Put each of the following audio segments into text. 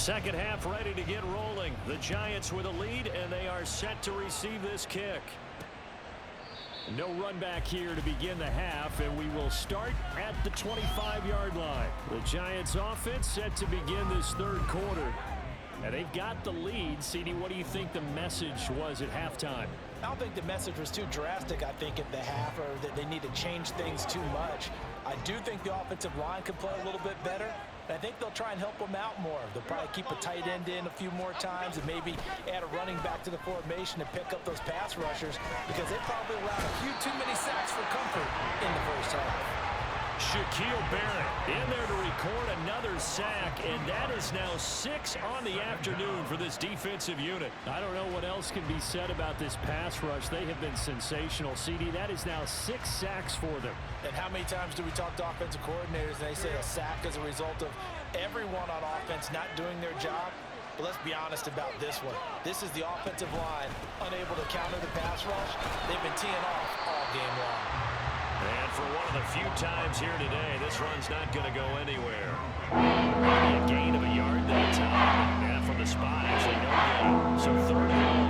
Second half ready to get rolling. The Giants with a lead, and they are set to receive this kick. No run back here to begin the half, and we will start at the 25-yard line. The Giants offense set to begin this third quarter. And they've got the lead. CD, what do you think the message was at halftime? I don't think the message was too drastic, I think, at the half, or that they need to change things too much. I do think the offensive line could play a little bit better. And I think they'll try and help them out more. They'll probably keep a tight end in a few more times and maybe add a running back to the formation to pick up those pass rushers, because they probably allowed a few too many sacks for comfort in the first half. Shaquille Barrett in there to record another sack, and that is now 6 on the afternoon for this defensive unit. I don't know what else can be said about this pass rush. They have been sensational. CD, that is now 6 sacks for them. And how many times do we talk to offensive coordinators and they say a sack as a result of everyone on offense not doing their job? But let's be honest about this one. This is the offensive line unable to counter the pass rush. They've been teeing off all game long. And for one of the few times here today, this run's not going to go anywhere. Maybe a gain of a yard that time. And from the spot, actually no gain. So third and long.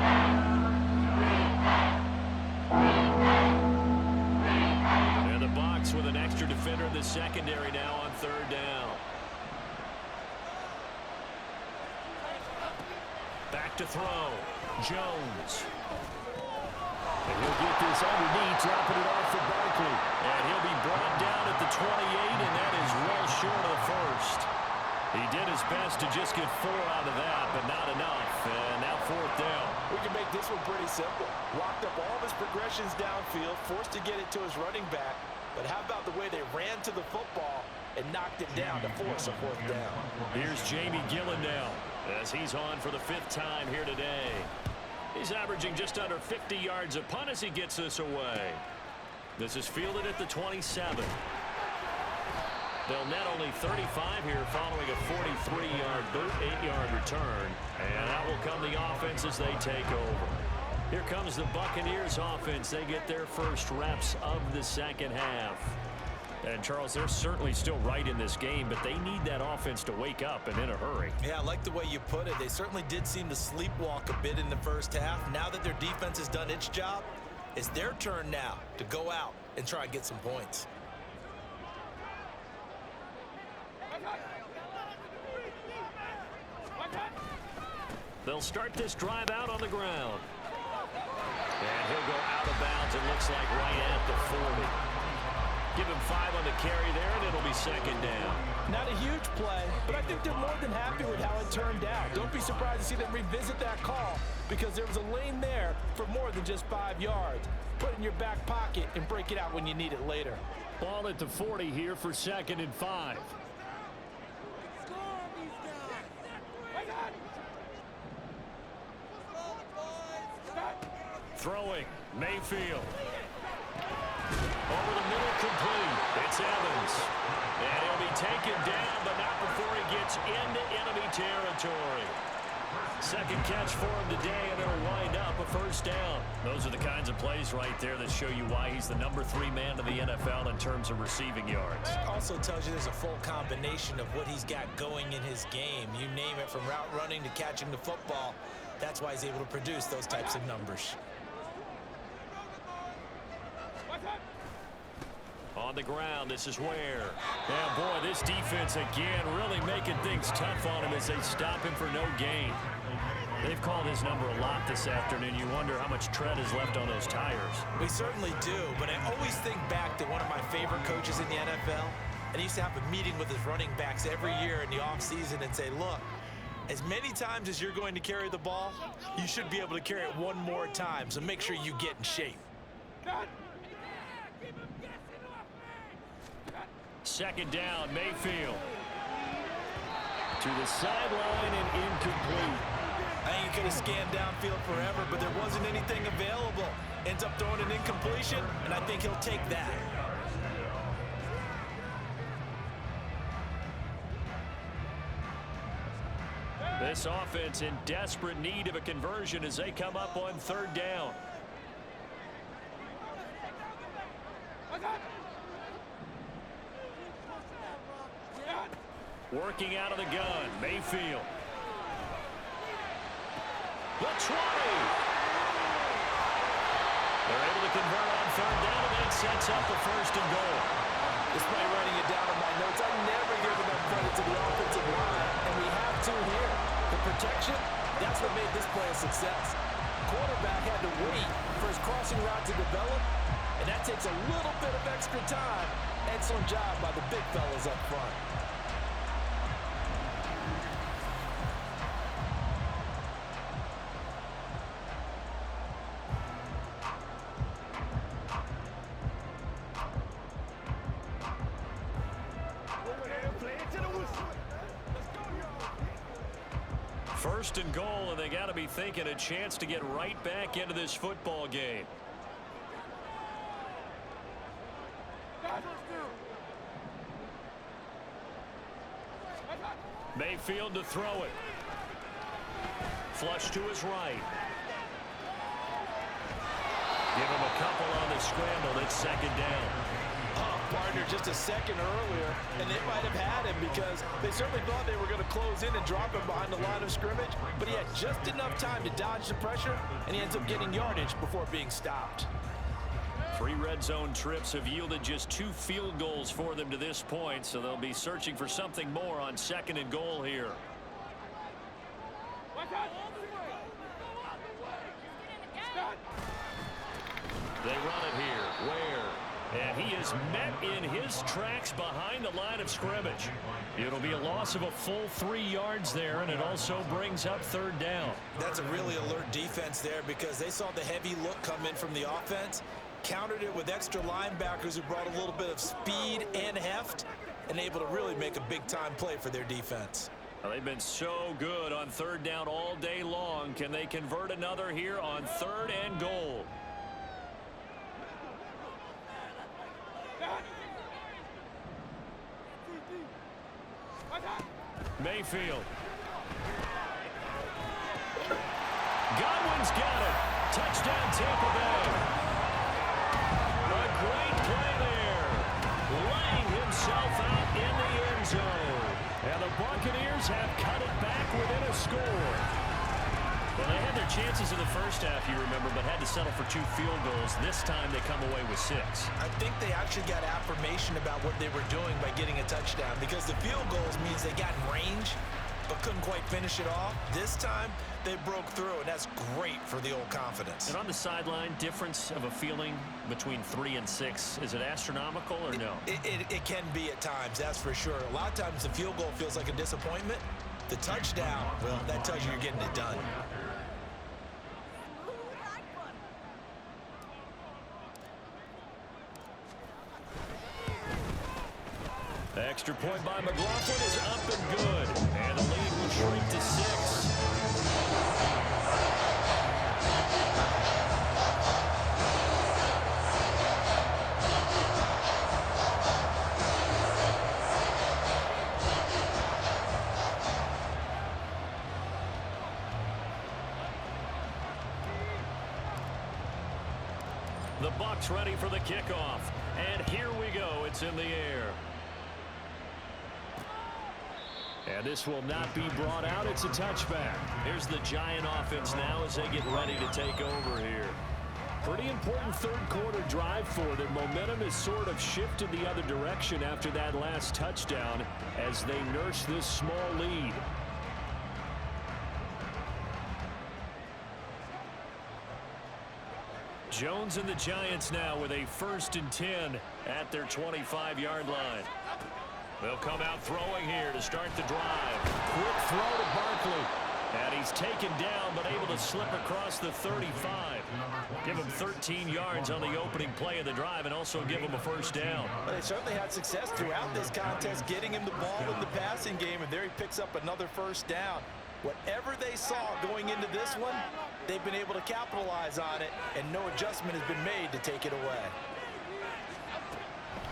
And the Bucs with an extra defender in the secondary now on third down. Back to throw. Jones. And he'll get this underneath, dropping it off for Barkley. And he'll be brought down at the 28, and that is well short of the first. He did his best to just get 4 out of that, but not enough. And now fourth down. We can make this one pretty simple. Locked up all of his progressions downfield, forced to get it to his running back. But how about the way they ran to the football and knocked it down to force a fourth down? Here's Jamie Gillen now, as he's on for the 5th time here today. He's averaging just under 50 yards a punt as he gets this away. This is fielded at the 27. They'll net only 35 here following a 43-yard boot, 8-yard return. And that will come the offense as they take over. Here comes the Buccaneers offense. They get their first reps of the second half. And, Charles, they're certainly still right in this game, but they need that offense to wake up and in a hurry. Yeah, I like the way you put it. They certainly did seem to sleepwalk a bit in the first half. Now that their defense has done its job, it's their turn now to go out and try and get some points. They'll start this drive out on the ground. And he'll go out of bounds, it looks like right at the 40. Give him 5 on the carry there, and it'll be second down. Not a huge play, but I think they're more than happy with how it turned out. Don't be surprised to see them revisit that call, because there was a lane there for more than just 5 yards. Put it in your back pocket and break it out when you need it later. Ball at the 40 here for 2nd and 5. Throwing, Mayfield. Over the middle, complete. It's Evans. And he'll be taken down, but not before he gets into enemy territory. Second catch for him today, and it'll wind up a first down. Those are the kinds of plays right there that show you why he's the number 3 man in the NFL in terms of receiving yards. It also tells you there's a full combination of what he's got going in his game. You name it, from route running to catching the football. That's why he's able to produce those types of numbers. On the ground, this is Ware. Yeah, boy, this defense again really making things tough on him as they stop him for no gain. They've called his number a lot this afternoon. You wonder how much tread is left on those tires. We certainly do, but I always think back to one of my favorite coaches in the NFL. And he used to have a meeting with his running backs every year in the offseason and say, look, as many times as you're going to carry the ball, you should be able to carry it one more time, so make sure you get in shape. Second down, Mayfield. To the sideline and incomplete. I think he could have scanned downfield forever, but there wasn't anything available. Ends up throwing an incompletion, and I think he'll take that. This offense in desperate need of a conversion as they come up on third down. Working out of the gun, Mayfield. The 20. They're able to convert on third down, and that sets up the first and goal. Despite writing it down in my notes, I never give enough credit to the offensive line, and we have to here. The protection, that's what made this play a success. Quarterback had to wait for his crossing route to develop, and that takes a little bit of extra time. Excellent job by the big fellas up front. First and goal, and they got to be thinking a chance to get right back into this football game. Mayfield to throw it. Flush to his right. Give him a couple on the scramble. It's second down. Partner just a second earlier, and they might have had him because they certainly thought they were going to close in and drop him behind the line of scrimmage, but he had just enough time to dodge the pressure, and he ends up getting yardage before being stopped. 3 red zone trips have yielded just 2 field goals for them to this point, so they'll be searching for something more on second and goal here. They run it here. Ware. And he is met in his tracks behind the line of scrimmage. It'll be a loss of a full 3 yards there, and it also brings up third down. That's a really alert defense there because they saw the heavy look come in from the offense, countered it with extra linebackers who brought a little bit of speed and heft, and able to really make a big-time play for their defense. Well, they've been so good on third down all day long. Can they convert another here on third and goal? Mayfield. Godwin's got it. Touchdown, Tampa Bay. A great play there. Laying himself out in the end zone. And the Buccaneers have cut it back within a score. Well, they had their chances in the first half, you remember, but had to settle for 2 field goals. This time they come away with 6. I think they actually got affirmation about what they were doing by getting a touchdown because the field goals means they got in range but couldn't quite finish it off. This time they broke through, and that's great for the old confidence. And on the sideline, difference of a feeling between 3 and 6, is it astronomical or no? It can be at times, that's for sure. A lot of times the field goal feels like a disappointment. The touchdown, well, that tells you you're getting it done. The extra point by McLaughlin is up and good. And the lead will shrink to 6. The Bucs ready for the kickoff. And here we go. It's in the air. And this will not be brought out. It's a touchback. Here's the Giant offense now as they get ready to take over here. Pretty important third quarter drive for them. Momentum has sort of shifted the other direction after that last touchdown as they nurse this small lead. Jones and the Giants now with a 1st and 10 at their 25-yard line. They'll come out throwing here to start the drive. Quick throw to Barkley. And he's taken down but able to slip across the 35. Give him 13 yards on the opening play of the drive and also give him a first down. Well, they certainly had success throughout this contest getting him the ball in the passing game, and there he picks up another first down. Whatever they saw going into this one, they've been able to capitalize on it, and no adjustment has been made to take it away.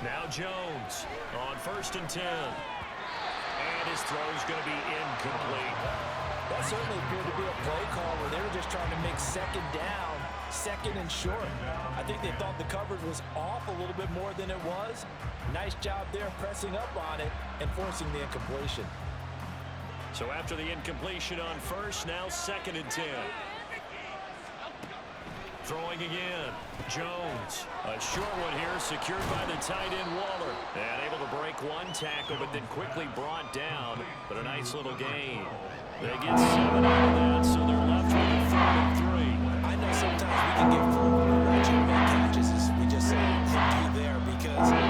Now Jones on 1st and 10. And his throw's going to be incomplete. That certainly appeared to be a play call where they were just trying to make second down, second and short. I think they thought the coverage was off a little bit more than it was. Nice job there pressing up on it and forcing the incompletion. So after the incompletion on 1st, now 2nd and 10. Throwing again. Jones. A short one here, secured by the tight end Waller. And able to break one tackle, but then quickly brought down. But a nice little gain. They get 7 out of that, so they're left with a 3rd and 3. I know sometimes we can get fooled when we're watching make catches, as we just saw him do there, because it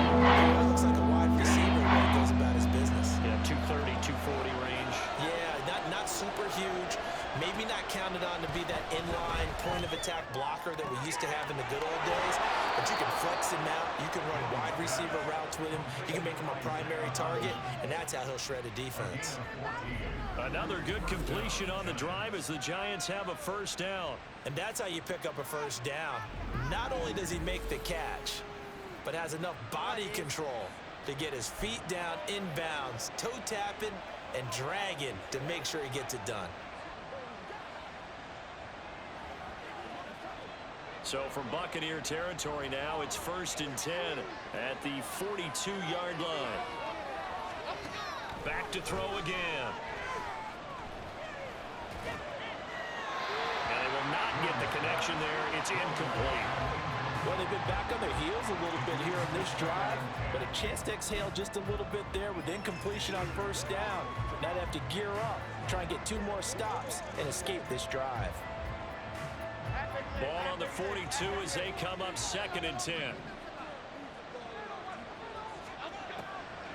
looks like a wide receiver when he goes about his business. Yeah, 230, 240 range. Yeah, not super huge. Maybe not counted on to be that inline point-of-attack blocker that we used to have in the good old days, but you can flex him out. You can run wide receiver routes with him. You can make him a primary target, and that's how he'll shred a defense. Another good completion on the drive as the Giants have a 1st down. And that's how you pick up a 1st down. Not only does he make the catch, but has enough body control to get his feet down inbounds, toe tapping and dragging to make sure he gets it done. So from Buccaneer territory now, it's 1st and 10 at the 42-yard line. Back to throw again. And they will not get the connection there. It's incomplete. Well, they've been back on their heels a little bit here on this drive, but a chance to exhale just a little bit there with incompletion on 1st down. Now they have to gear up, try and get 2 more stops, and escape this drive. Ball on the 42 as they come up 2nd and 10.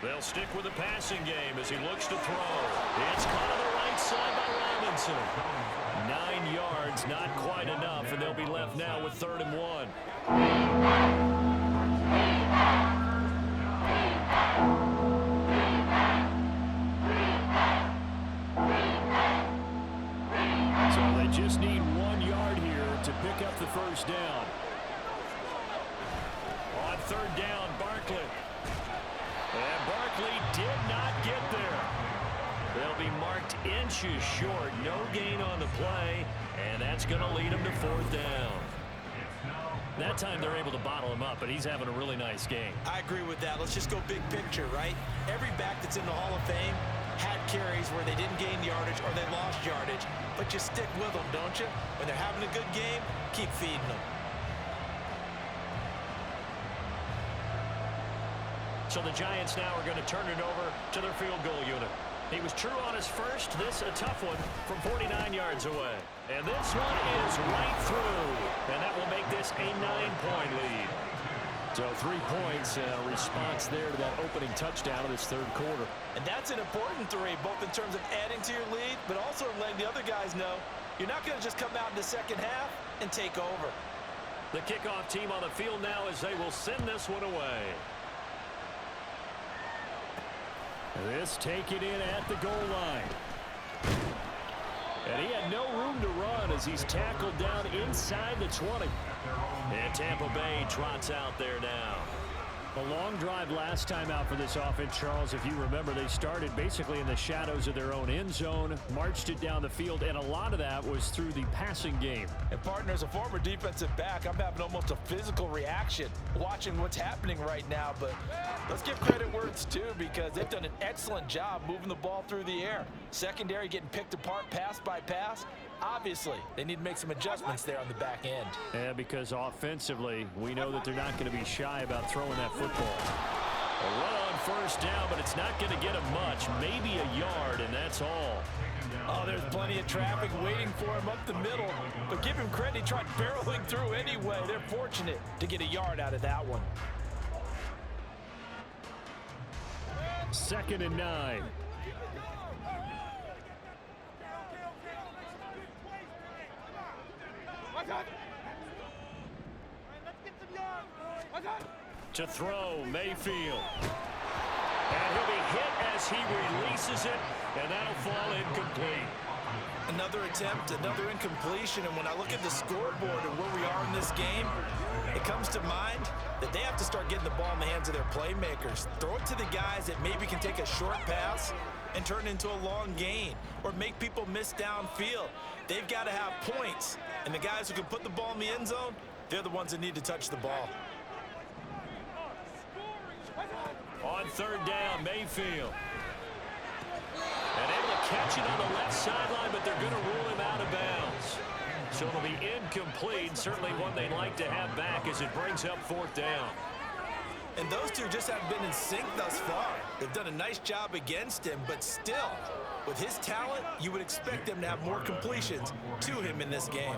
They'll stick with the passing game as he looks to throw. It's caught on the right side by Robinson. 9 yards, not quite enough, and they'll be left now with 3rd and 1. So they just need 1 yard here to pick up the 1st down. On 3rd down, Barkley. And Barkley did not get there. They'll be marked inches short. No gain on the play, and that's going to lead them to 4th down. That time they're able to bottle him up, but he's having a really nice game. I agree with that. Let's just go big picture, right? Every back that's in the Hall of Fame had carries where they didn't gain yardage or they lost yardage, but you stick with them, don't you? When they're having a good game, keep feeding them. So the Giants now are going to turn it over to their field goal unit. He was true on his first. This a tough one from 49 yards away. And this one is right through. And that will make this a 9-point lead. So 3 points, response there to that opening touchdown of this 3rd quarter. And that's an important 3, both in terms of adding to your lead, but also letting the other guys know you're not going to just come out in the 2nd half and take over. The kickoff team on the field now as they will send this one away. This take it in at the goal line. And he had no room to run as he's tackled down inside the 20. And Tampa Bay trots out there now. A long drive last time out for this offense, Charles. If you remember, they started basically in the shadows of their own end zone, marched it down the field, and a lot of that was through the passing game. And partner, as a former defensive back, I'm having almost a physical reaction watching what's happening right now. But let's give credit where it's due, because they've done an excellent job moving the ball through the air. Secondary getting picked apart pass by pass. Obviously, they need to make some adjustments there on the back end. Yeah, because offensively, we know that they're not going to be shy about throwing that football. A run on 1st down, but it's not going to get him much. Maybe a yard, and that's all. Oh, there's plenty of traffic waiting for him up the middle. But give him credit, he tried barreling through anyway. They're fortunate to get a yard out of that one. 2nd and 9. To throw, Mayfield. And he'll be hit as he releases it, and that'll fall incomplete. Another attempt, another incompletion, and when I look at the scoreboard and where we are in this game, it comes to mind that they have to start getting the ball in the hands of their playmakers. Throw it to the guys that maybe can take a short pass and turn it into a long gain, or make people miss downfield. They've got to have points, and the guys who can put the ball in the end zone, they're the ones that need to touch the ball. On 3rd down, Mayfield. And able to catch it on the left sideline, but they're going to rule him out of bounds. So it'll be incomplete. Certainly one they'd like to have back as it brings up 4th down. And those two just haven't been in sync thus far. They've done a nice job against him, but still, with his talent, you would expect him to have more completions to him in this game.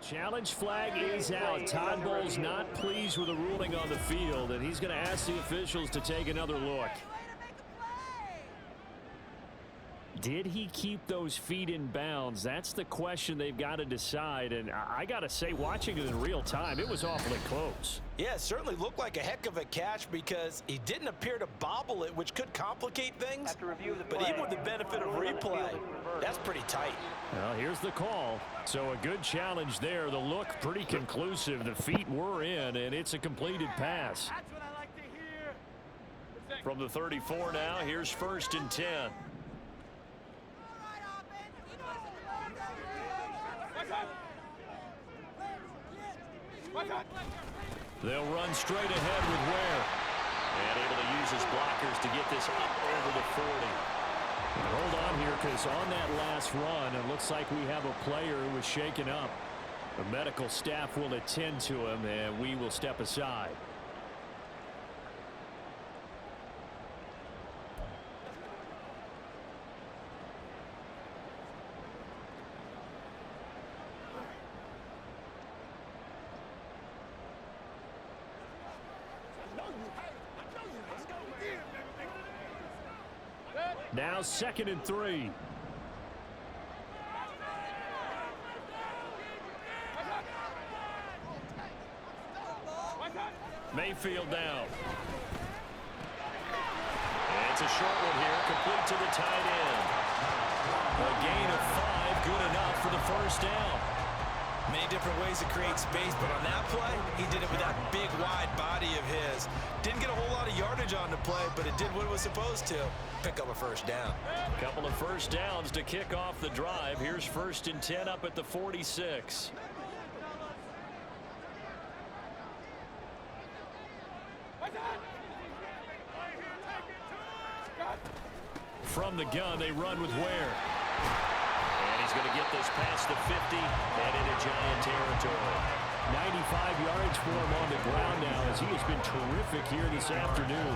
Challenge flag is out. Todd Bowles not pleased with the ruling on the field, and he's going to ask the officials to take another look. Did he keep those feet in bounds? That's the question they've got to decide. And I got to say, watching it in real time, it was awfully close. Yeah, it certainly looked like a heck of a catch because he didn't appear to bobble it, which could complicate things. But even with the benefit of replay, that's pretty tight. Well, here's the call. So a good challenge there. The look pretty conclusive. The feet were in, and it's a completed pass. That's what I like to hear. From the 34 now, here's 1st and 10. They'll run straight ahead with Ware. And able to use his blockers to get this up over the 40. And hold on here, because on that last run, it looks like we have a player who was shaken up. The medical staff will attend to him, and we will step aside. Now 2nd and 3. Mayfield down. And it's a short one here, complete to the tight end. A gain of 5, good enough for the 1st down. Many different ways to create space, but on that play, he did it with that big, wide body of his. Didn't get a whole lot of yardage on the play, but it did what it was supposed to. Pick up a 1st down. A couple of 1st downs to kick off the drive. Here's 1st and 10 up at the 46. From the gun, they run with Ware. And he's going to get this past the 50 and into Giant territory. 95 yards for him on the ground now, as he has been terrific here this afternoon.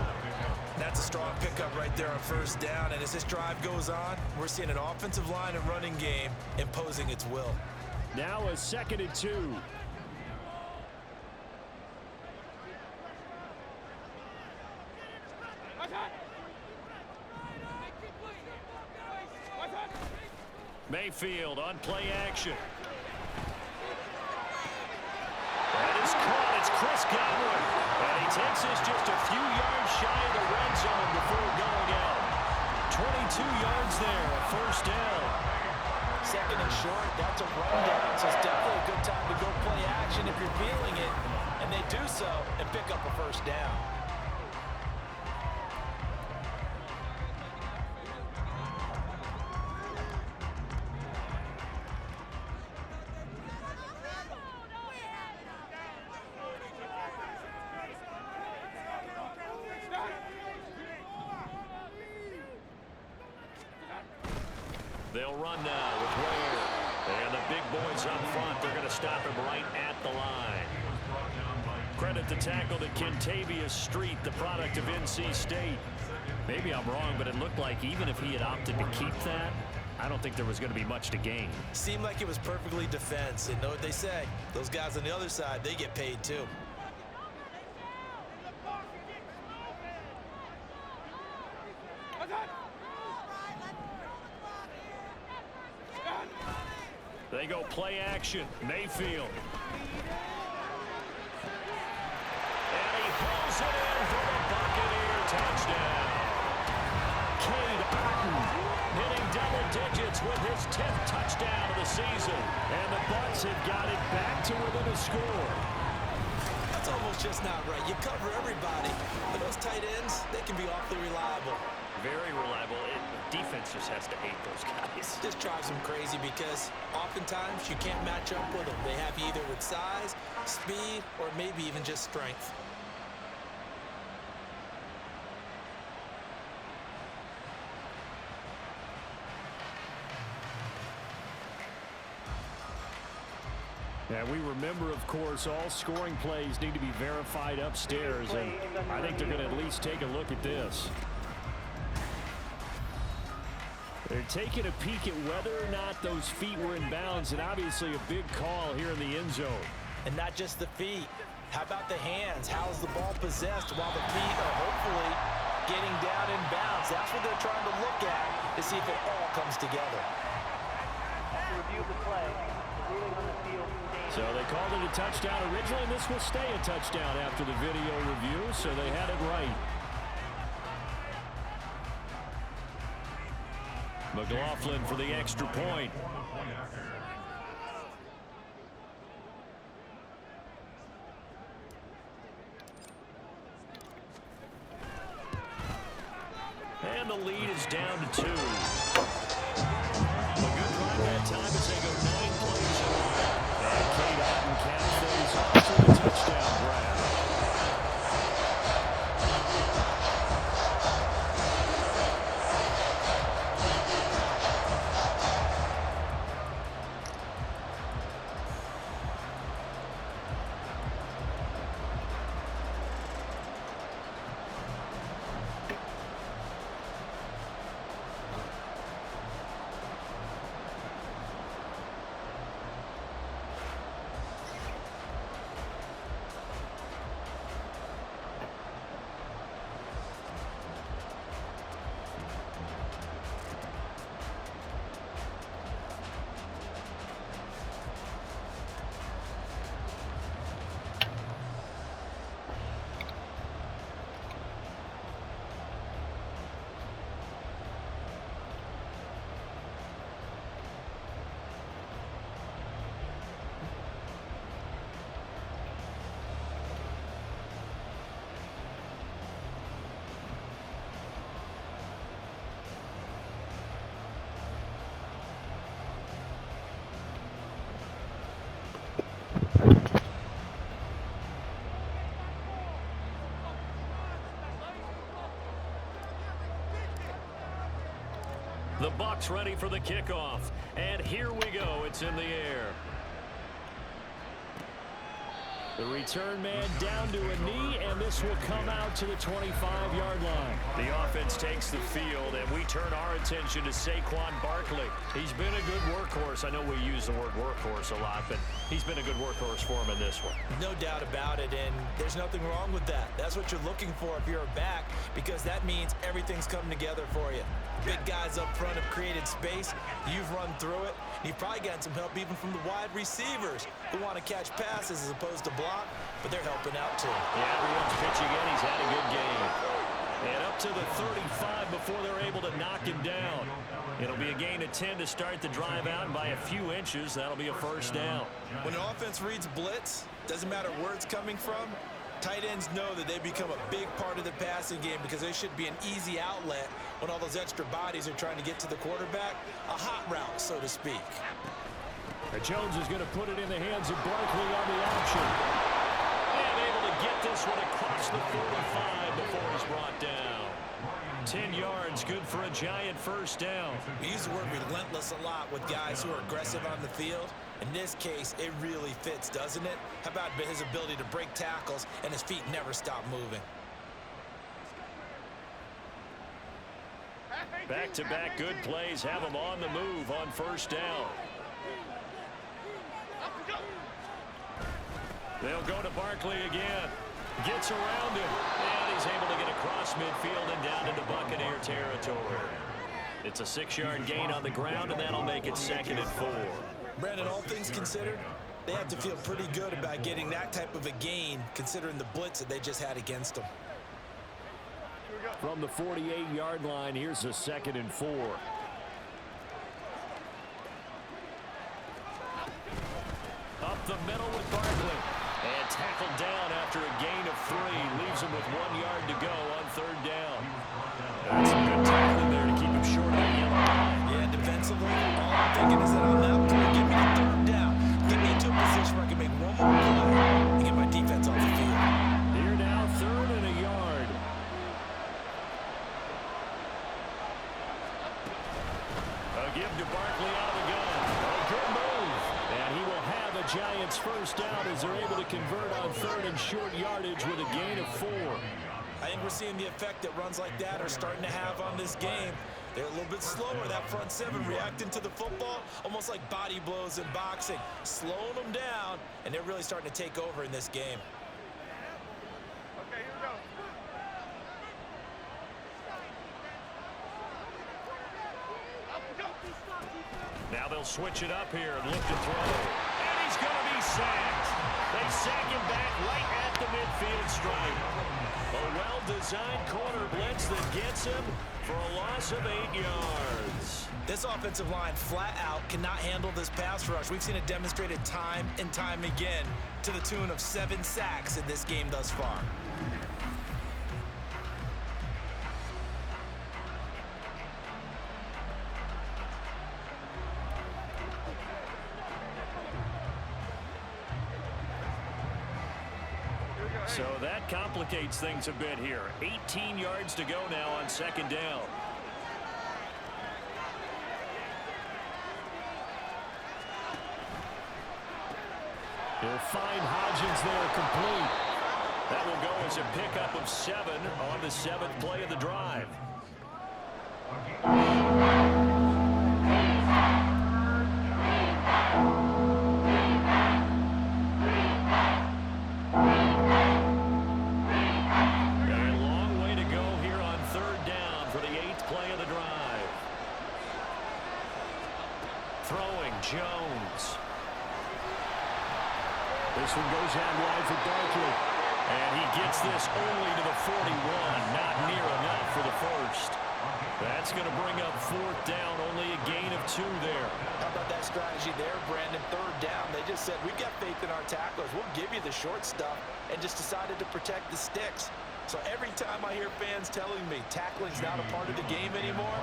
That's a strong pickup right there on 1st down, and as this drive goes on, we're seeing an offensive line and running game imposing its will. Now a 2nd and 2. Mayfield on play action. That is caught. It's Chris Godwin. And he takes us just a few yards shy of the red zone before going out. 22 yards there, a 1st down. 2nd and short, that's a rundown. So it's definitely a good time to go play action if you're feeling it. And they do so and pick up a 1st down. They'll run now with Ware. And the big boys up front, they're going to stop him right at the line. Credit the tackle to Kentavious Street, the product of NC State. Maybe I'm wrong, but it looked like even if he had opted to keep that, I don't think there was going to be much to gain. Seemed like it was perfectly defense. And know what they say? Those guys on the other side, they get paid too. They go play action. Mayfield. And he pulls it in for the Buccaneer touchdown. Kane his 10th touchdown of the season. And the Bucs have got it back to within a score. That's almost just not right. You cover everybody. But those tight ends, they can be awfully reliable. Very reliable. Defense just has to hate those guys. Just drives them crazy because oftentimes you can't match up with them. They have you either with size, speed, or maybe even just strength. And we remember, of course, all scoring plays need to be verified upstairs, and I think they're going to at least take a look at this. They're taking a peek at whether or not those feet were in bounds, and obviously a big call here in the end zone. And not just the feet. How about the hands? How's the ball possessed while the feet are hopefully getting down in bounds? That's what they're trying to look at to see if it all comes together. Review the play. Ruling on the field. So they called it a touchdown originally, and this will stay a touchdown after the video review, so they had it right. McLaughlin for the extra point. And the lead is down to 2. A good drive that time as they go 9 plays. And Kate Ottenkamp plays off for the touchdown grab. The Bucs ready for the kickoff. And here we go. It's in the air. The return man down to a knee, and this will come out to the 25-yard line. The offense takes the field, and we turn our attention to Saquon Barkley. He's been a good workhorse. I know we use the word workhorse a lot, but he's been a good workhorse for him in this one. No doubt about it, and there's nothing wrong with that. That's what you're looking for if you're a back, because that means everything's coming together for you. Big guys up front have created space. You've run through it. You've probably gotten some help even from the wide receivers who want to catch passes as opposed to block, but they're helping out too. Yeah, everyone's pitching in. He's had a good game. And up to the 35 before they're able to knock him down. It'll be a gain of 10 to start the drive out, and by a few inches, that'll be a first down. When an offense reads blitz, doesn't matter where it's coming from, tight ends know that they become a big part of the passing game because they should be an easy outlet when all those extra bodies are trying to get to the quarterback. A hot route, so to speak. Jones is going to put it in the hands of Barkley on the option. And able to get this one across the 45 before he's brought down. 10 yards, good for a giant first down. We use the word relentless a lot with guys who are aggressive on the field. In this case, it really fits, doesn't it? How about his ability to break tackles and his feet never stop moving? Back-to-back good plays have him on the move on first down. They'll go to Barkley again. Gets around him, and he's able to get across midfield and down into Buccaneer territory. It's a 6-yard gain on the ground, and that'll make it 2nd and 4. Brandon, all things considered, they have to feel pretty good about getting that type of a gain, considering the blitz that they just had against them. From the 48-yard line, here's a 2nd and 4. the middle with Barkley. And tackled down after a gain of 3. Leaves him with 1 yard to go on 3rd down. That's some good tackling there to keep him short of the yellow line. Yeah, defensively, all I'm thinking is that on that point, give me the 3rd down. Get me into a position where I can make one more play and get my defense off the field. Here now, 3rd and a yard. A give to Barkley out of the gun. A good move. And he will have a Giants first down as they're able to convert on 3rd and short yardage with a gain of 4. I think we're seeing the effect that runs like that are starting to have on this game. They're a little bit slower, that front 7 reacting to the football, almost like body blows in boxing, slowing them down, and they're really starting to take over in this game. Okay, here we go. Now they'll switch it up here and look to throw. And he's going to be sacked. They sack him back right at the midfield stripe. A well-designed corner blitz that gets him for a loss of 8 yards. This offensive line flat out cannot handle this pass rush. We've seen it demonstrated time and time again to the tune of 7 sacks in this game thus far. So that complicates things a bit here. 18 yards to go now on 2nd down. He'll find Hodgins there complete. That will go as a pickup of 7 on the 7th play of the drive. Jones. This one goes out wide for Barkley. And he gets this only to the 41. Not near enough for the first. That's going to bring up 4th down. Only a gain of 2 there. How about that strategy there, Brandon? 3rd down. They just said, we've got faith in our tacklers. We'll give you the short stuff, and just decided to protect the sticks. So every time I hear fans telling me tackling's not a part of the game anymore,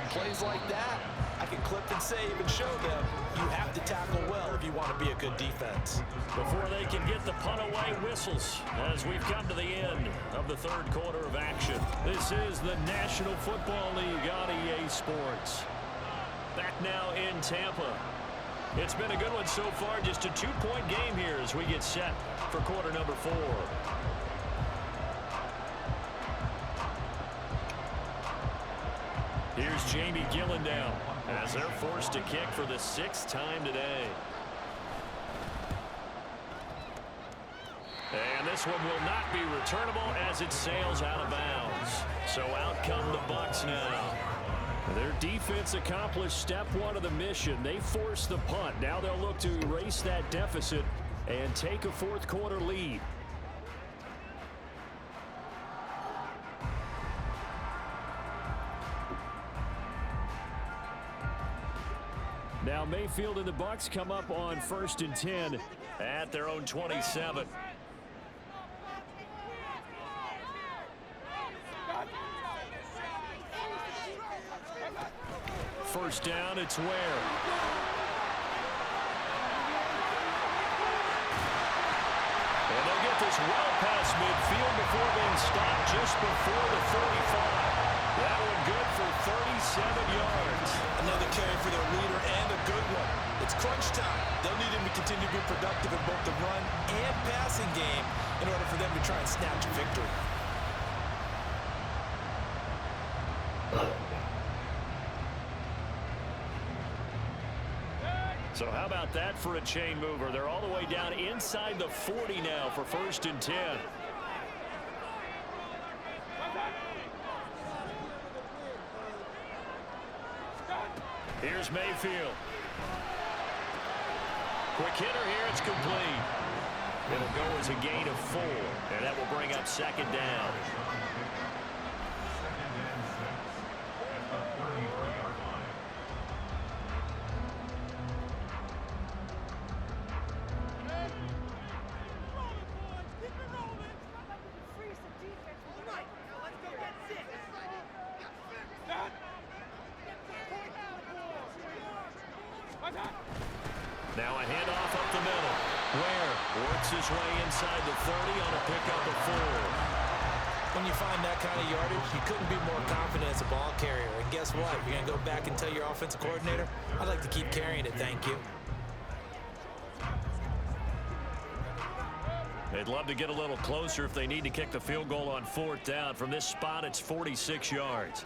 plays like that, I can clip and save and show them you have to tackle well if you want to be a good defense. Before they can get the punt away, whistles as we've come to the end of the 3rd quarter of action. This is the National Football League on EA Sports. Back now in Tampa. It's been a good one so far. Just a 2-point game here as we get set for quarter number 4. Here's Jamie Gillen now as they're forced to kick for the 6th time today. And this one will not be returnable as it sails out of bounds. So out come the Bucs now. Their defense accomplished step 1 of the mission. They forced the punt. Now they'll look to erase that deficit and take a 4th quarter lead. Now Mayfield and the Bucs come up on 1st and 10 at their own 27. First down, it's Ware. And they'll get this well past midfield before being stopped just before the 35. That one good for 37 yards. Another carry for their leader and a good one. It's crunch time. They'll need him to continue to be productive in both the run and passing game in order for them to try and snatch a victory. So how about that for a chain mover? They're all the way down inside the 40 now for 1st and 10. Here's Mayfield. Quick hitter here, it's complete. It'll go as a gain of 4, and that will bring up 2nd down. Now a handoff up the middle. Ware works his way inside the 30 on a pickup of 4. When you find that kind of yardage, you couldn't be more confident as a ball carrier. And guess what? You're going to go back and tell your offensive coordinator, I'd like to keep carrying it, thank you. They'd love to get a little closer if they need to kick the field goal on 4th down. From this spot, it's 46 yards.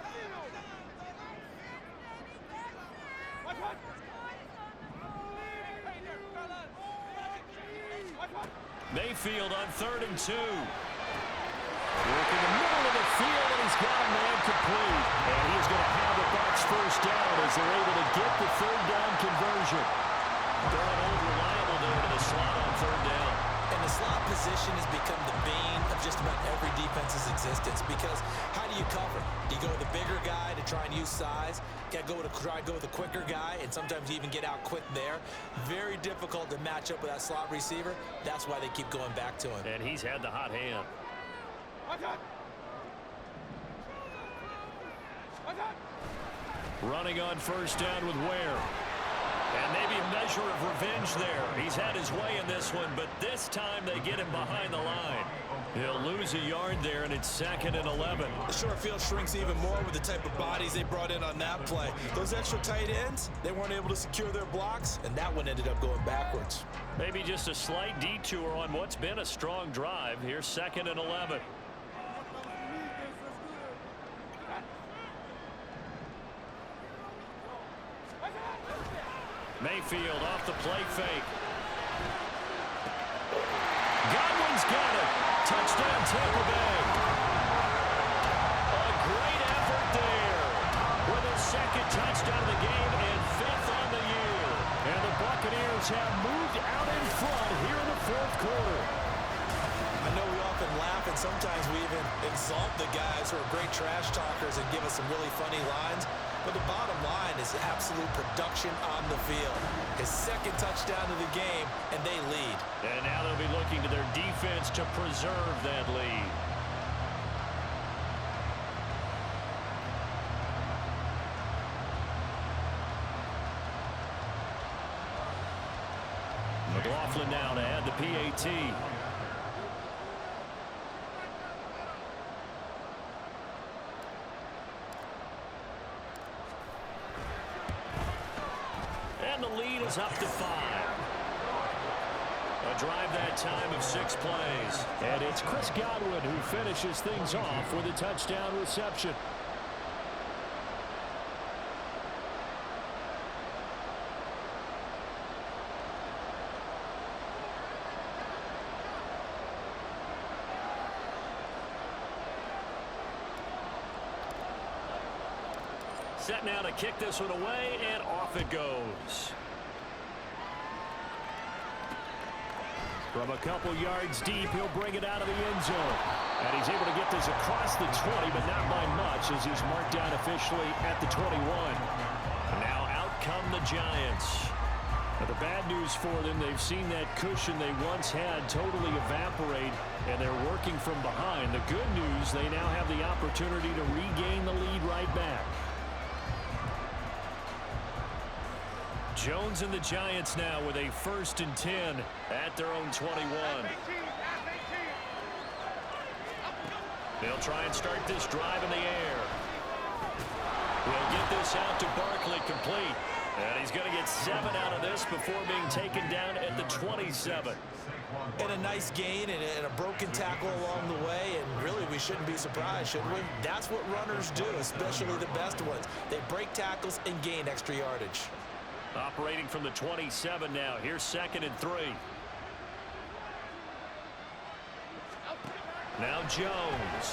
Mayfield on 3rd and 2. Working the middle of the field, and he's got a man complete. And he's going to have the Bucs first down as they're able to get the 3rd down conversion. Going old reliable there to the slot on 3rd down. And the slot position has become the bane of just about every defense's existence, because how do you cover? Do you go with the bigger guy to try and use size? Got to try to go with the quicker guy, and sometimes you even get out quick there. Very difficult to match up with that slot receiver. That's why they keep going back to him. And he's had the hot hand. Running on 1st down with Ware. And maybe a measure of revenge there. He's had his way in this one, but this time they get him behind the line. He'll lose a yard there, and it's 2nd and 11. The short field shrinks even more with the type of bodies they brought in on that play. Those extra tight ends, they weren't able to secure their blocks, and that one ended up going backwards. Maybe just a slight detour on what's been a strong drive. Here's 2nd and 11. Mayfield off the play fake. Godwin's got it. Touchdown, Tampa Bay. A great effort there with a 2nd touchdown of the game and 5th on the year. And the Buccaneers have moved out in front here in the 4th quarter. I know we often laugh, and sometimes we even exalt the guys who are great trash talkers and give us some really funny lines. But the bottom line is absolute production on the field. His 2nd touchdown of the game, and they lead. And now they'll be looking to their defense to preserve that lead. McLaughlin now to add the PAT. And the lead is up to 5. A drive that time of 6 plays. And it's Chris Godwin who finishes things off with a touchdown reception. Set now to kick this one away, and off it goes. From a couple yards deep, he'll bring it out of the end zone. And he's able to get this across the 20, but not by much, as he's marked down officially at the 21. Now out come the Giants. Now the bad news for them, they've seen that cushion they once had totally evaporate, and they're working from behind. The good news, they now have the opportunity to regain the lead right back. Jones and the Giants now with a 1st and 10 at their own 21. They'll try and start this drive in the air. We'll get this out to Barkley complete. And he's going to get 7 out of this before being taken down at the 27. And a nice gain and a broken tackle along the way, and really we shouldn't be surprised, should we? That's what runners do, especially the best ones. They break tackles and gain extra yardage. Operating from the 27 now. Here's 2nd and 3. Now Jones.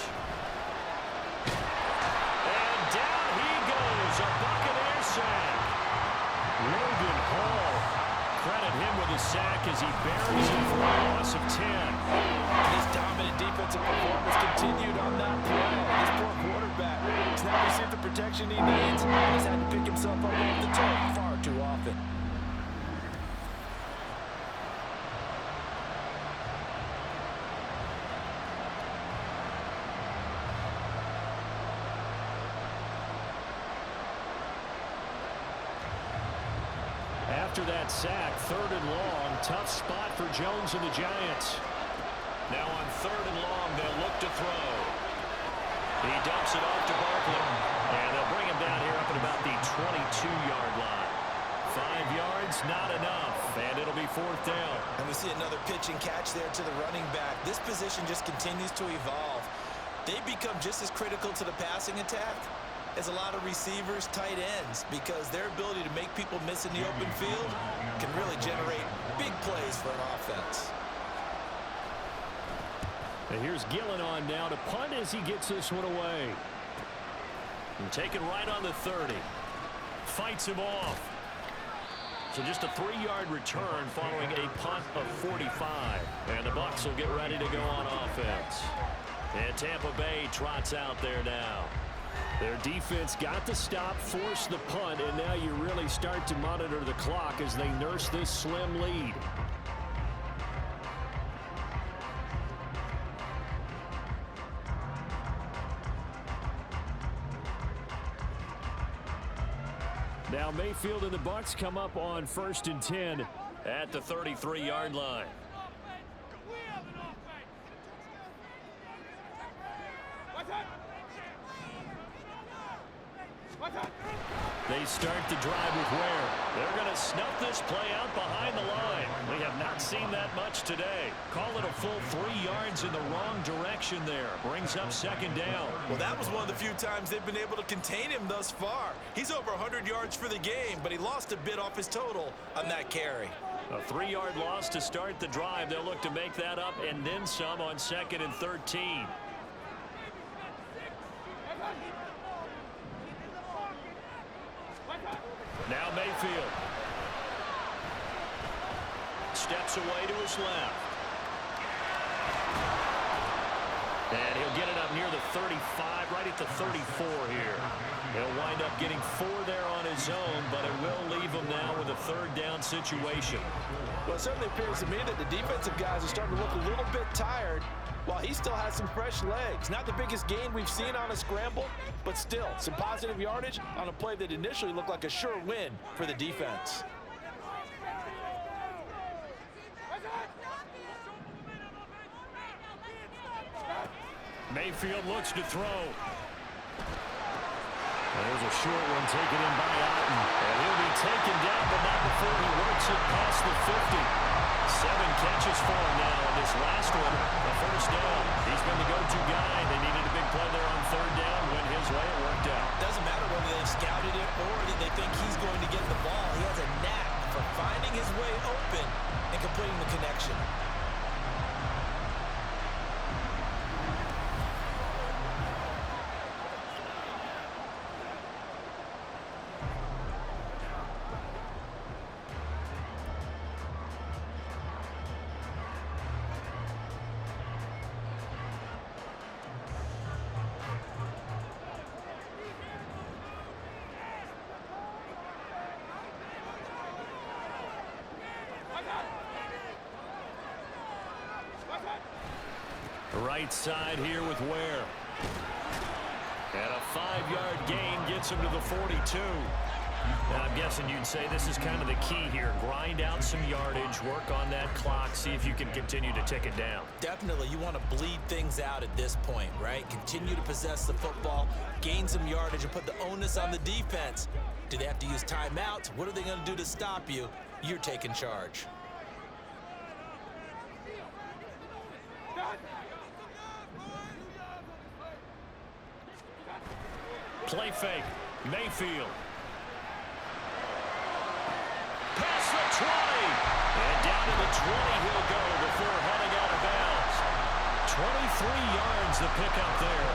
And down he goes. A Buccaneer sack. Logan Hall. Credit him with a sack as he buries it for a loss of 10. His dominant defensive performance continued on that play. This poor quarterback has not received the protection he needs, and he's had to pick himself up off the turf far too often. after that sack. 3rd and long. Tough spot for Jones and the Giants. Now on 3rd and long, they'll look to throw. He dumps it off to Barkley. And they'll bring him down here up at about the 22-yard line. 5 yards, not enough. And it'll be 4th down. And we see another pitch and catch there to the running back. This position just continues to evolve. They become just as critical to the passing attack as a lot of receivers, tight ends, because their ability to make people miss in the open field can really generate big plays for an offense. And here's Gillen on now to punt as he gets this one away. And taken right on the 30. Fights him off. So just a 3-yard return following a punt of 45. And the Bucs will get ready to go on offense. And Tampa Bay trots out there now. Their defense got the stop, forced the punt, and now you really start to monitor the clock as they nurse this slim lead. Now Mayfield and the Bucs come up on 1st and 10 at the 33-yard line. They start the drive with Ware. They're going to snuff this play out behind the line. We have not seen that much today. Call it a full 3 yards in the wrong direction there. Brings up 2nd down. Well, that was one of the few times they've been able to contain him thus far. He's over 100 yards for the game, but he lost a bit off his total on that carry. A 3-yard loss to start the drive. They'll look to make that up and then some on 2nd and 13. Now Mayfield. Steps away to his left. And he'll get it up near the 35, right at the 34 here. He'll wind up getting 4 there on his own, but it will leave him now with a 3rd down situation. Well, it certainly appears to me that the defensive guys are starting to look a little bit tired while he still has some fresh legs. Not the biggest gain we've seen on a scramble, but still some positive yardage on a play that initially looked like a sure win for the defense. Mayfield looks to throw. There's a short one taken in by Otten. And he'll be taken down, but not before he works it past the 50. 7 catches for him now, and this last one, a 1st down. He's been the go-to guy. They needed a big play there on 3rd down. Went his way, it worked out. Doesn't matter whether they've scouted it or that they think he's going to get the ball. He has a knack for finding his way open and completing the connection. Right side here with Ware. And a 5-yard gain gets him to the 42. Now, I'm guessing you'd say this is kind of the key here. Grind out some yardage, work on that clock, see if you can continue to tick it down. Definitely, you want to bleed things out at this point, right? Continue to possess the football, gain some yardage, and put the onus on the defense. Do they have to use timeouts? What are they going to do to stop you? You're taking charge. Play fake. Mayfield. Past the 20. And down to the 20 he'll go before heading out of bounds. 23 yards the pickup there.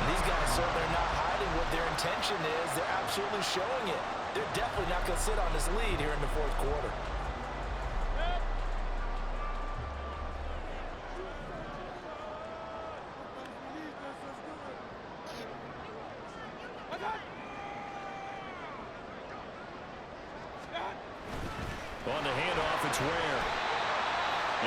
These guys, so they're not hiding what their intention is. They're absolutely showing it. They're definitely not going to sit on this lead here in the 4th quarter. On the handoff, it's Ware.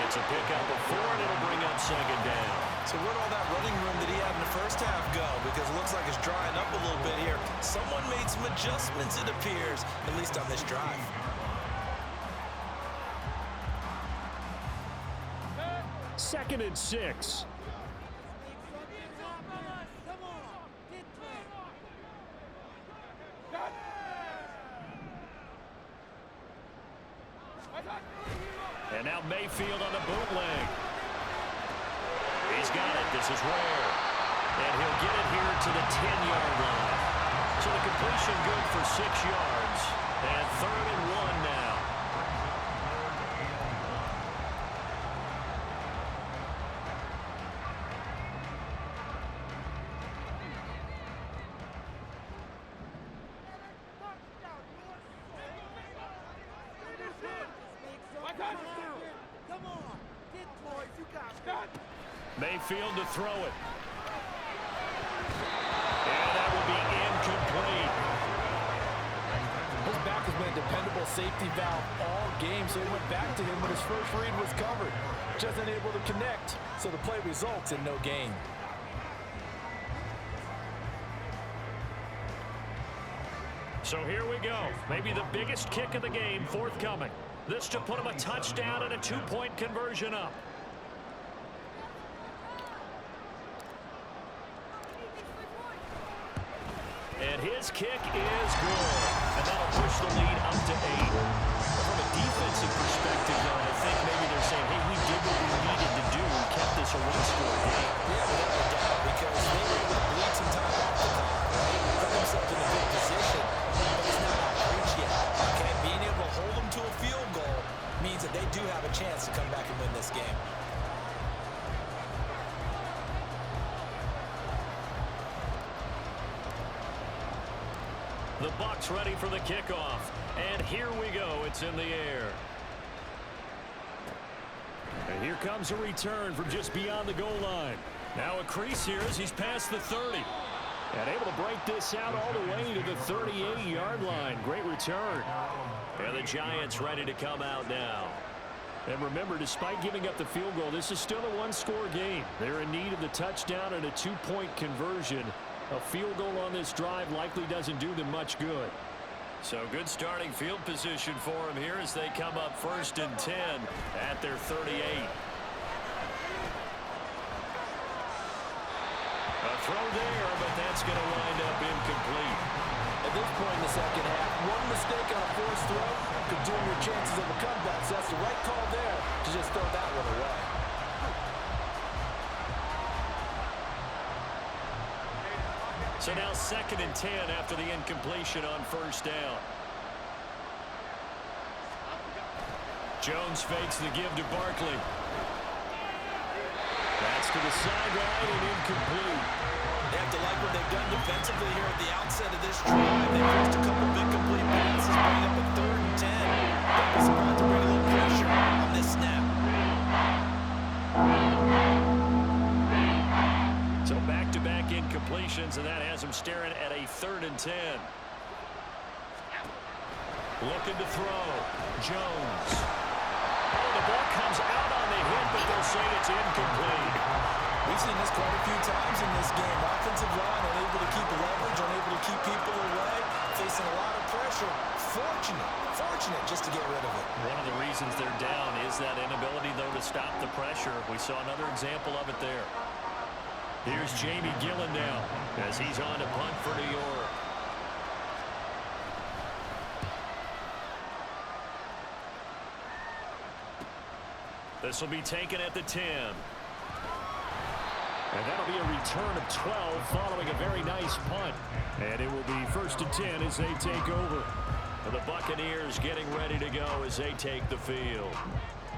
It's a pickup of 4, and it'll bring up 2nd down. So where'd all that running room that he had in the first half go? Because it looks like it's drying up a little bit here. Someone made some adjustments, it appears, at least on this drive. 2nd and 6. And now Mayfield on the bootleg. He's got it. This is rare. And he'll get it here to the 10-yard line. So the completion good for 6 yards. And 3rd and 1 now. Mayfield to throw it. And that will be incomplete. His back has been a dependable safety valve all game, so he went back to him when his first read was covered. Just unable to connect, so the play results in no gain. So here we go. Maybe the biggest kick of the game forthcoming. This to put him a touchdown and a 2-point conversion up. And his kick is good. And that'll push the lead up to 8. From a defensive perspective, though, I think maybe they're saying, hey, we did what we needed to do and kept this a one-score game. Yeah, without a doubt, because they were able to bleed some time off the clock, right? Put themselves in a good position, but it's not out of reach yet. Okay, being able to hold them to a field goal means that they do have a chance to come back and win this game. The Bucs ready for the kickoff. And here we go. It's in the air. And here comes a return from just beyond the goal line. Now a crease here as he's past the 30. And able to break this out all the way to the 38-yard line. Great return. And the Giants ready to come out now. And remember, despite giving up the field goal, this is still a one-score game. They're in need of the touchdown and a 2-point conversion. A field goal on this drive likely doesn't do them much good. So good starting field position for them here as they come up 1st and 10 at their 38. A throw there, but that's going to wind up incomplete. At this point in the second half, one mistake on a forced throw could doom your chances of a comeback. So that's the right call there to just throw that one away. So now 2nd and 10 after the incompletion on 1st down. Jones fakes the give to Barkley. That's to the sideline and incomplete. They have to like what they've done defensively here at the outset of this drive. They forced a couple of incomplete passes, bring up a 3rd and 10. Don't be surprised to bring a little pressure on this snap. So back-to-back incompletions, and that has him staring at a 3rd and 10. Looking to throw. Jones. Oh, the ball comes out on the hit, but they'll say it's incomplete. We've seen this quite a few times in this game. Offensive line unable to keep leverage, unable to keep people away, facing a lot of pressure. Fortunate just to get rid of it. One of the reasons they're down is that inability, though, to stop the pressure. We saw another example of it there. Here's Jamie Gillen now as he's on to punt for New York. This will be taken at the 10. And that'll be a return of 12 following a very nice punt. And it will be 1st and 10 as they take over. The Buccaneers getting ready to go as they take the field.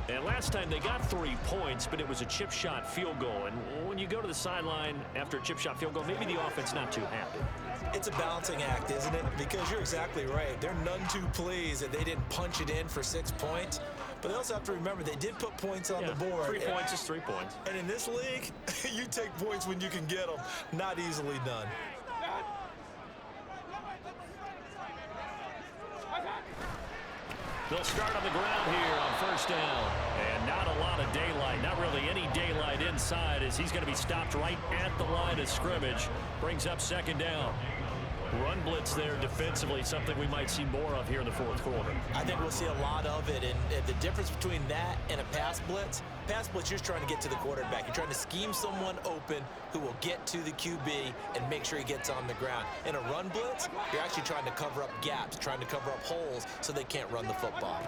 And last time they got 3 points, but it was a chip shot field goal. And when you go to the sideline after a chip shot field goal, maybe the offense not too happy. It's a balancing act, isn't it? Because you're exactly right. They're none too pleased that they didn't punch it in for 6 points. But they also have to remember they did put points on the board. 3 points is 3 points. And in this league, you take points when you can get them. Not easily done. They'll start on the ground here on 1st down. And not a lot of daylight, not really any daylight inside as he's going to be stopped right at the line of scrimmage. Brings up 2nd down. Run blitz there defensively, something we might see more of here in the fourth quarter. I think we'll see a lot of it, and the difference between that and a pass blitz, you're just trying to get to the quarterback. You're trying to scheme someone open who will get to the QB and make sure he gets on the ground. In a run blitz, you're actually trying to cover up gaps, trying to cover up holes so they can't run the football.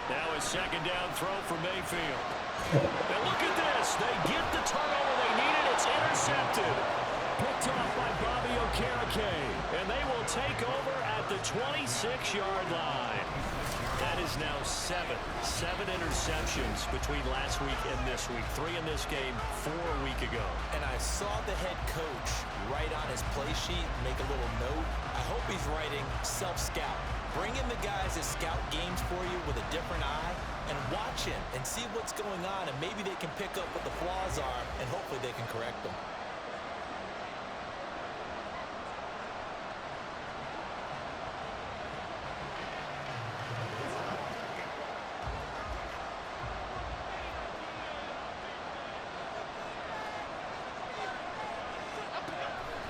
Now a second down throw for Mayfield. And look at this. They get the turnover they needed. It's intercepted. Picked off by Bobby Okereke. And they will take over at the 26-yard line. That is now seven interceptions between last week and this week. 3 in this game, 4 a week ago. And I saw the head coach write on his play sheet, make a little note. I hope he's writing self-scout. Bring in the guys that scout games for you with a different eye and watch him and see what's going on, and maybe they can pick up what the flaws are, and hopefully they can correct them.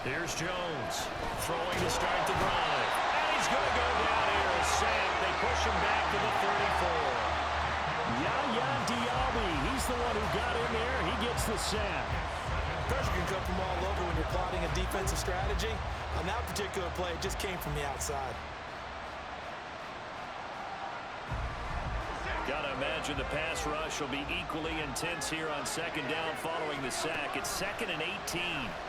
Here's Jones throwing to start the drive. And he's going to go down here. A sack. They push him back to the 34. Yaya Diaby, he's the one who got in there. He gets the sack. Pressure can come from all over when you're plotting a defensive strategy. On that particular play, it just came from the outside. Gotta imagine the pass rush will be equally intense here on second down following the sack. It's 2nd and 18.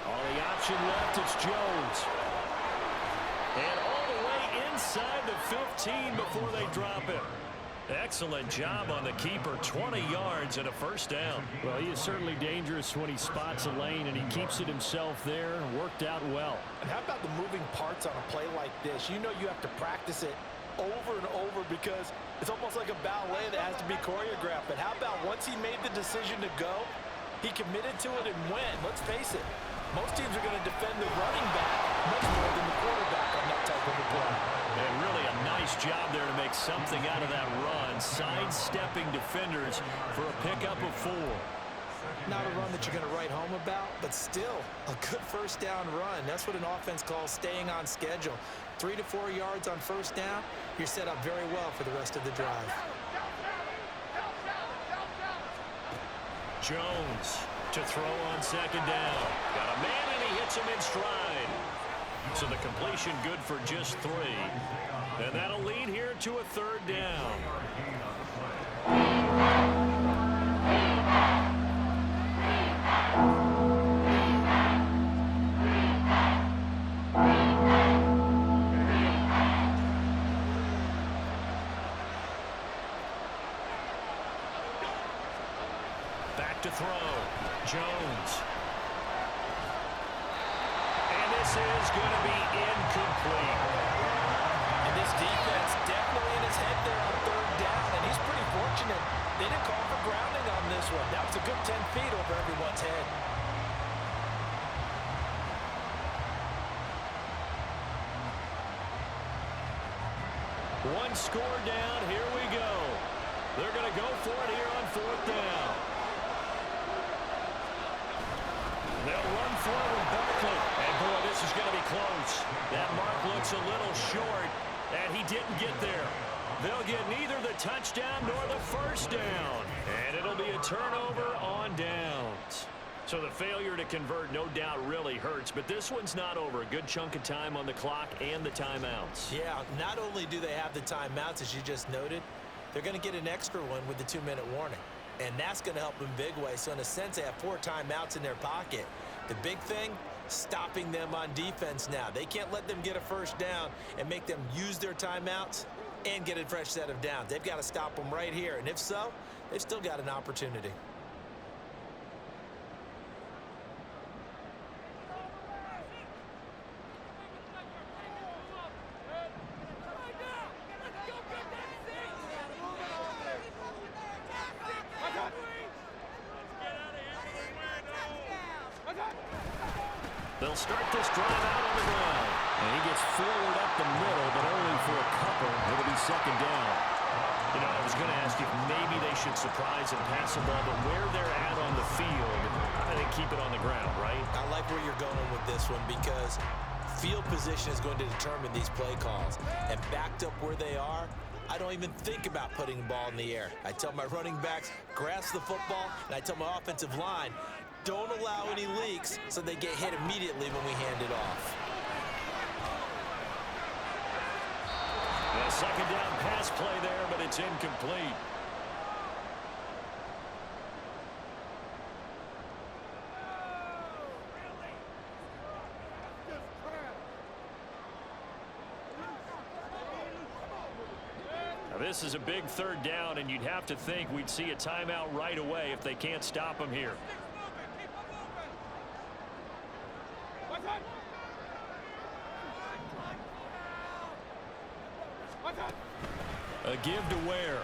On the option left, it's Jones. And all the way inside the 15 before they drop him. Excellent job on the keeper. 20 yards and a first down. Well, he is certainly dangerous when he spots a lane, and he keeps it himself there and worked out well. And how about the moving parts on a play like this? You know you have to practice it over and over because it's almost like a ballet that has to be choreographed. But how about once he made the decision to go, he committed to it and went. Let's face it, most teams are going to defend the running back much more than the quarterback on that type of a play. And really a nice job there to make something out of that run, sidestepping defenders for a pickup of 4. Not a run that you're going to write home about, but still a good first down run. That's what an offense calls staying on schedule. 3 to 4 yards on first down, you're set up very well for the rest of the drive. Jones to throw on second down. Got a man and he hits him in stride. So the completion good for just 3. And that'll lead here to a 3rd down. Back to throw. Jones. And this is going to be incomplete. And this defense definitely in his head there on 3rd down, and he's pretty fortunate. They didn't call for grounding on this one. That was a good 10 feet over everyone's head. One score down. Here we go. They're going to go for it here on 4th down. They'll run forward Barkley. And boy, this is going to be close. That mark looks a little short, and he didn't get there. They'll get neither the touchdown nor the first down. And it'll be a turnover on downs. So the failure to convert no doubt really hurts, but this one's not over. A good chunk of time on the clock and the timeouts. Yeah, not only do they have the timeouts, as you just noted, they're going to get an extra one with the 2-minute warning. And that's going to help them big way. So in a sense, they have 4 timeouts in their pocket. The big thing, stopping them on defense now. They can't let them get a first down and make them use their timeouts and get a fresh set of downs. They've got to stop them right here. And if so, they've still got an opportunity. They'll start this drive out on the ground. And he gets forward up the middle, but only for a couple. It'll be 2nd down. You know, I was going to ask if maybe they should surprise and pass the ball, but where they're at on the field, I think keep it on the ground, right? I like where you're going with this one because Field position is going to determine these play calls. And backed up where they are, I don't even think about putting the ball in the air. I tell my running backs, grasp the football, and I tell my offensive line, don't allow any leaks so they get hit immediately when we hand it off. A second down pass play there, but it's incomplete. Now, this is a big third down, and you'd have to think we'd see a timeout right away if they can't stop them here. A give to Ware.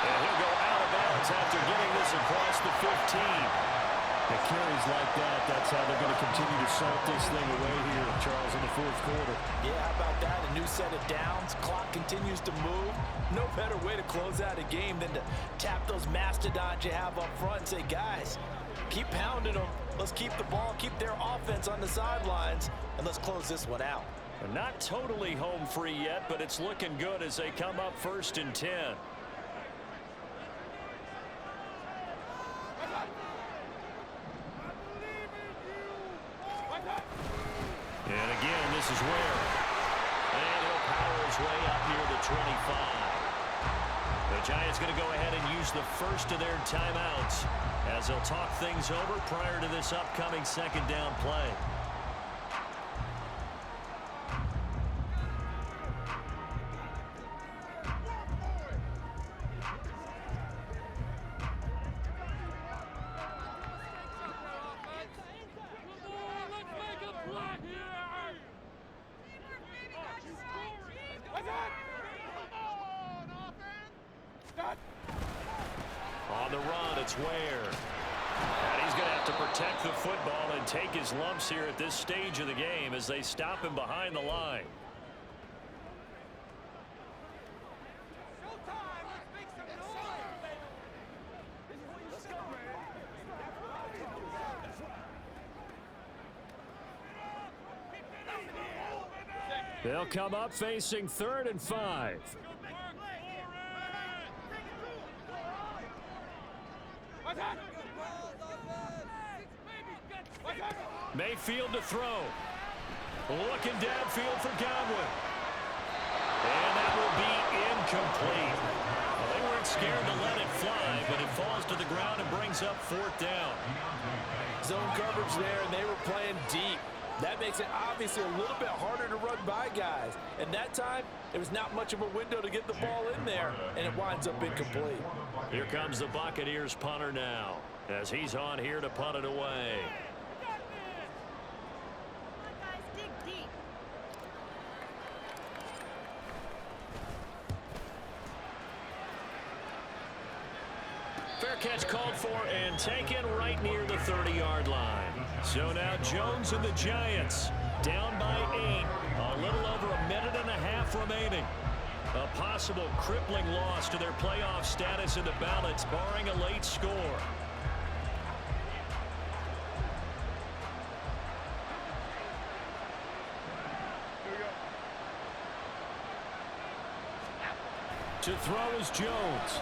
And he'll go out of bounds after getting this across the 15. The carries like that, that's how they're going to continue to salt this thing away here, Charles, in the fourth quarter. Yeah, how about that? A new set of downs. Clock continues to move. No better way to close out a game than to tap those mastodons you have up front and say, guys, keep pounding them. Let's keep the ball, keep their offense on the sidelines, and let's close this one out. They're not totally home free yet, but it's looking good as they come up 1st and 10. And again, this is Ware. And he'll power his way up near the 25. The Giants going to go ahead and use the first of their timeouts as they'll talk things over prior to this upcoming second down play. On the run, it's Ware. And he's going to have to protect the football and take his lumps here at this stage of the game as they stop him behind the line. They'll come up facing 3rd and 5. Mayfield to throw. Looking downfield for Godwin. And that will be incomplete. Well, they weren't scared to let it fly, but it falls to the ground and brings up 4th down. Zone coverage there, and they were playing deep. That makes it obviously a little bit harder to run by guys. And that time, there was not much of a window to get the ball in there, and it winds up incomplete. Here comes the Buccaneers punter now, as he's on here to punt it away. Fair catch called for and taken right near the 30-yard line. So now Jones and the Giants down by 8. A little over a minute and a half remaining. A possible crippling loss to their playoff status in the balance, barring a late score. To throw is Jones.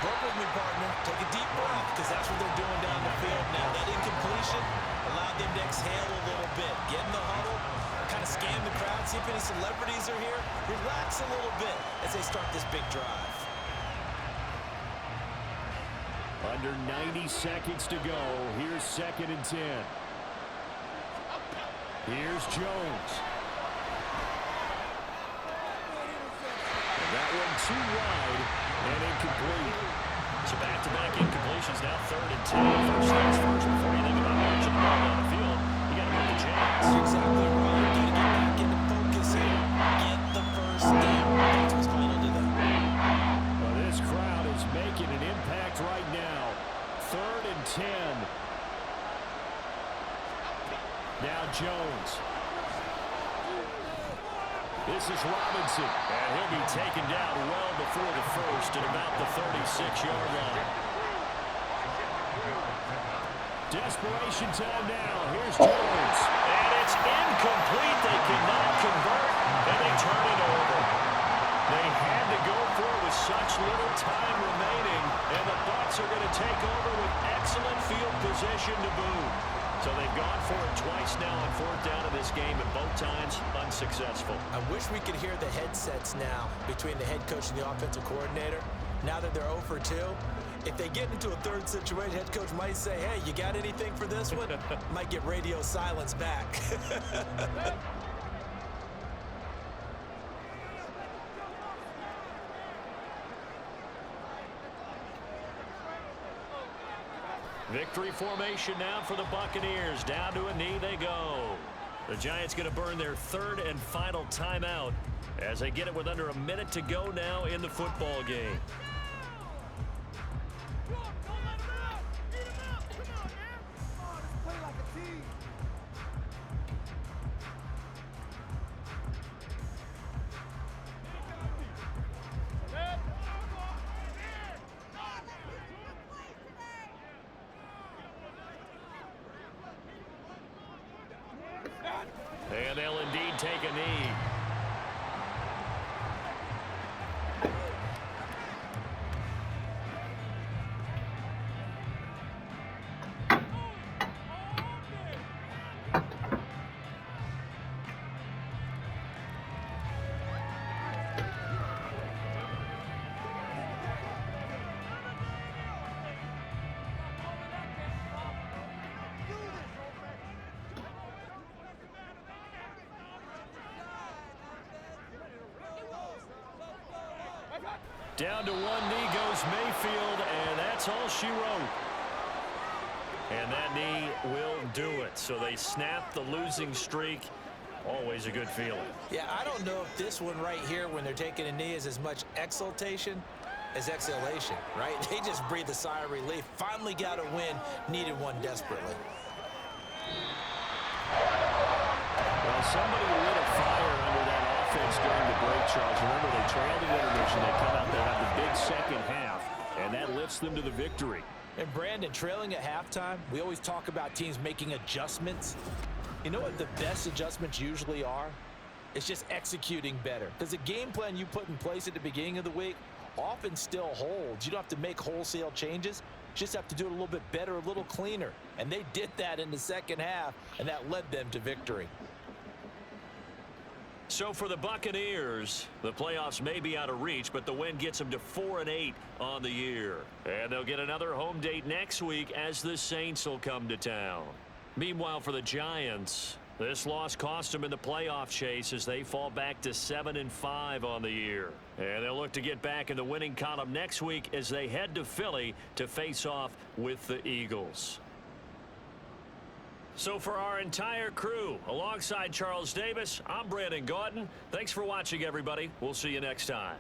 Work with me, partner. Take a deep breath, because that's what they're doing down the field now. That incompletion allowed them to exhale a little bit. Get in the huddle, kind of scan the crowd, see if any celebrities are here. Relax a little bit as they start this big drive. Under 90 seconds to go. Here's 2nd and 10. Here's Jones. And that one too wide and incomplete. So back-to-back incompletions, now 3rd and 10. First things first, before you think about marching the ball down the field, you got to move the chains. You're exactly right. You got to get back into focus here. Get the first down. That's what's final to them. Well, this crowd is making an impact right now. 3rd and 10. Now Jones. This is Robinson, and he'll be taken down well before the first at about the 36-yard line. Desperation time now. Here's Jones. And it's incomplete. They cannot convert, and they turn it over. They had to go for it with such little time remaining, and the Bucs are going to take over with excellent field position to boot. So they've gone for it twice now on fourth down in this game, and both times unsuccessful. I wish we could hear the headsets now between the head coach and the offensive coordinator. Now that they're 0 for 2, if they get into a third situation, head coach might say, hey, you got anything for this one? Might get radio silence back. Victory formation now for the Buccaneers. Down to a knee they go. The Giants going to burn their third and final timeout as they get it with under a minute to go now in the football game. And they'll indeed take a knee. Down to one knee goes Mayfield, and that's all she wrote. And that knee will do it. So they snap the losing streak. Always a good feeling. Yeah, I don't know if this one right here, when they're taking a knee, is as much exultation as exhalation, right? They just breathe a sigh of relief. Finally got a win, needed one desperately. Well, somebody lit a fire under that offense during the break, Charles. Remember, they trailed the intermission. They come out there, have the big second half, and that lifts them to the victory. And Brandon, trailing at halftime, we always talk about teams making adjustments. You know what the best adjustments usually are? It's just executing better. Because the game plan you put in place at the beginning of the week often still holds. You don't have to make wholesale changes. You just have to do it a little bit better, a little cleaner. And they did that in the second half, and that led them to victory. So for the Buccaneers, the playoffs may be out of reach, but the win gets them to 4-8 on the year. And they'll get another home date next week as the Saints will come to town. Meanwhile, for the Giants, this loss cost them in the playoff chase as they fall back to 7-5 on the year. And they'll look to get back in the winning column next week as they head to Philly to face off with the Eagles. So for our entire crew, alongside Charles Davis, I'm Brandon Gautin. Thanks for watching, everybody. We'll see you next time.